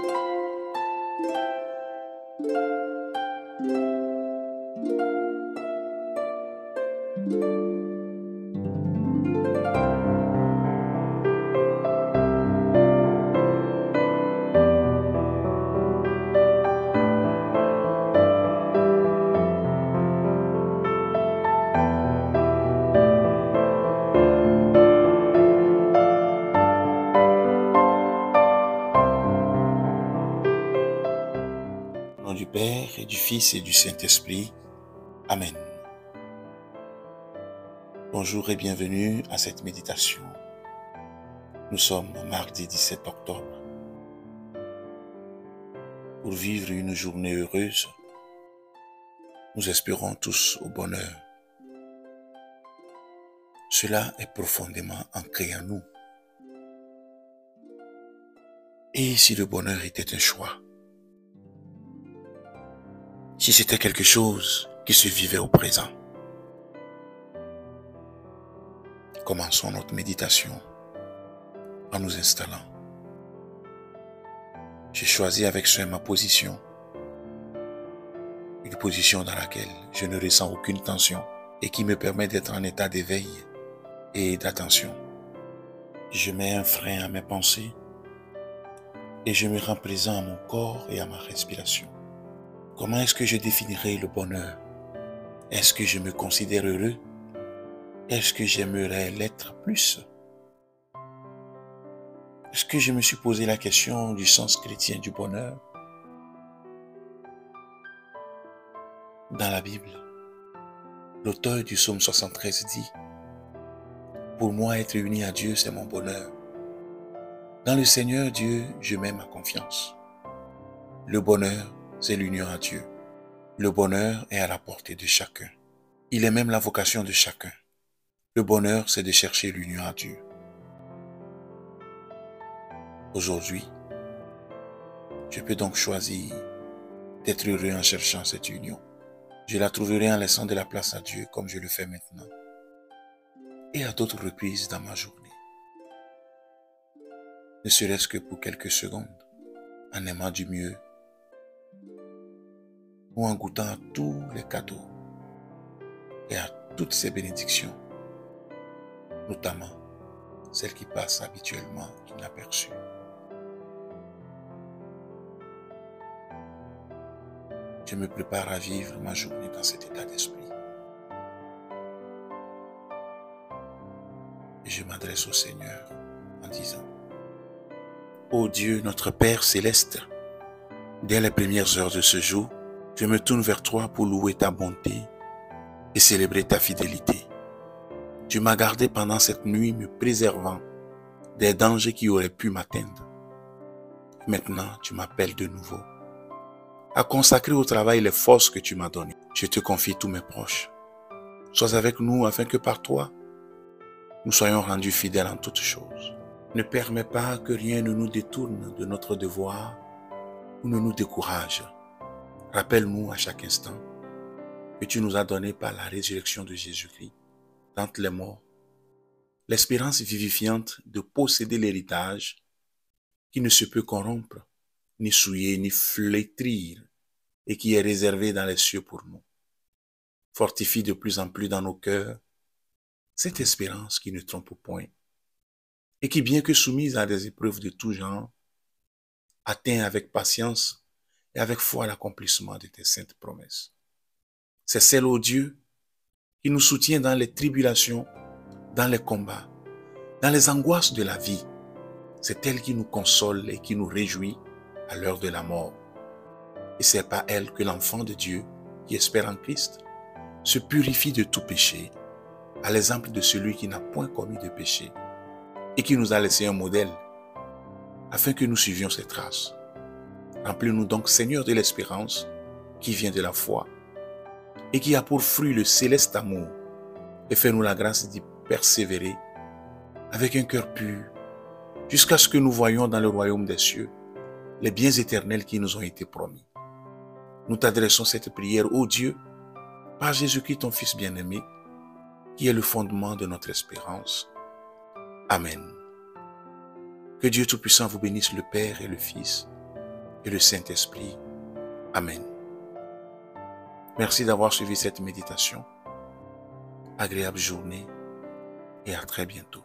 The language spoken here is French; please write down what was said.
Au nom du Père et du Fils et du Saint-Esprit. Amen. Bonjour et bienvenue à cette méditation. Nous sommes mardi 17 octobre. Pour vivre une journée heureuse, nous espérons tous au bonheur. Cela est profondément ancré en nous. Et si le bonheur était un choix? Si c'était quelque chose qui se vivait au présent? Commençons notre méditation en nous installant. J'ai choisi avec soin ma position, une position dans laquelle je ne ressens aucune tension et qui me permet d'être en état d'éveil et d'attention. Je mets un frein à mes pensées et je me rends présent à mon corps et à ma respiration. Comment est-ce que je définirais le bonheur? Est-ce que je me considère heureux? Est-ce que j'aimerais l'être plus? Est-ce que je me suis posé la question du sens chrétien du bonheur? Dans la Bible, l'auteur du psaume 73 dit: « Pour moi, être uni à Dieu, c'est mon bonheur. Dans le Seigneur Dieu, je mets ma confiance. » Le bonheur, c'est l'union à Dieu. Le bonheur est à la portée de chacun. Il est même la vocation de chacun. Le bonheur, c'est de chercher l'union à Dieu. Aujourd'hui, je peux donc choisir d'être heureux en cherchant cette union. Je la trouverai en laissant de la place à Dieu comme je le fais maintenant et à d'autres reprises dans ma journée. Ne serait-ce que pour quelques secondes, en aimant du mieux ou en goûtant à tous les cadeaux et à toutes ces bénédictions, notamment celles qui passent habituellement inaperçues. Je me prépare à vivre ma journée dans cet état d'esprit. Et je m'adresse au Seigneur en disant: Ô Dieu, notre Père céleste, dès les premières heures de ce jour, je me tourne vers toi pour louer ta bonté et célébrer ta fidélité. Tu m'as gardé pendant cette nuit, me préservant des dangers qui auraient pu m'atteindre. Maintenant, tu m'appelles de nouveau à consacrer au travail les forces que tu m'as données. Je te confie tous mes proches. Sois avec nous afin que par toi, nous soyons rendus fidèles en toutes choses. Ne permets pas que rien ne nous détourne de notre devoir ou ne nous décourage. Rappelle-nous à chaque instant que tu nous as donné par la résurrection de Jésus-Christ d'entre les morts l'espérance vivifiante de posséder l'héritage qui ne se peut corrompre, ni souiller, ni flétrir, et qui est réservé dans les cieux pour nous. Fortifie de plus en plus dans nos cœurs cette espérance qui ne trompe point, et qui, bien que soumise à des épreuves de tout genre, atteint avec patience et avec foi l'accomplissement de tes saintes promesses. C'est celle, ô Dieu, qui nous soutient dans les tribulations, dans les combats, dans les angoisses de la vie. C'est elle qui nous console et qui nous réjouit à l'heure de la mort. Et c'est par elle que l'enfant de Dieu, qui espère en Christ, se purifie de tout péché, à l'exemple de celui qui n'a point commis de péché et qui nous a laissé un modèle, afin que nous suivions ses traces. Remplis-nous donc, Seigneur, de l'espérance qui vient de la foi et qui a pour fruit le céleste amour, et fais-nous la grâce d'y persévérer avec un cœur pur, jusqu'à ce que nous voyions dans le royaume des cieux les biens éternels qui nous ont été promis. Nous t'adressons cette prière, ô Dieu, par Jésus-Christ, ton Fils bien-aimé, qui est le fondement de notre espérance. Amen. Que Dieu Tout-Puissant vous bénisse, le Père et le Fils et le Saint-Esprit. Amen. Merci d'avoir suivi cette méditation. Agréable journée et à très bientôt.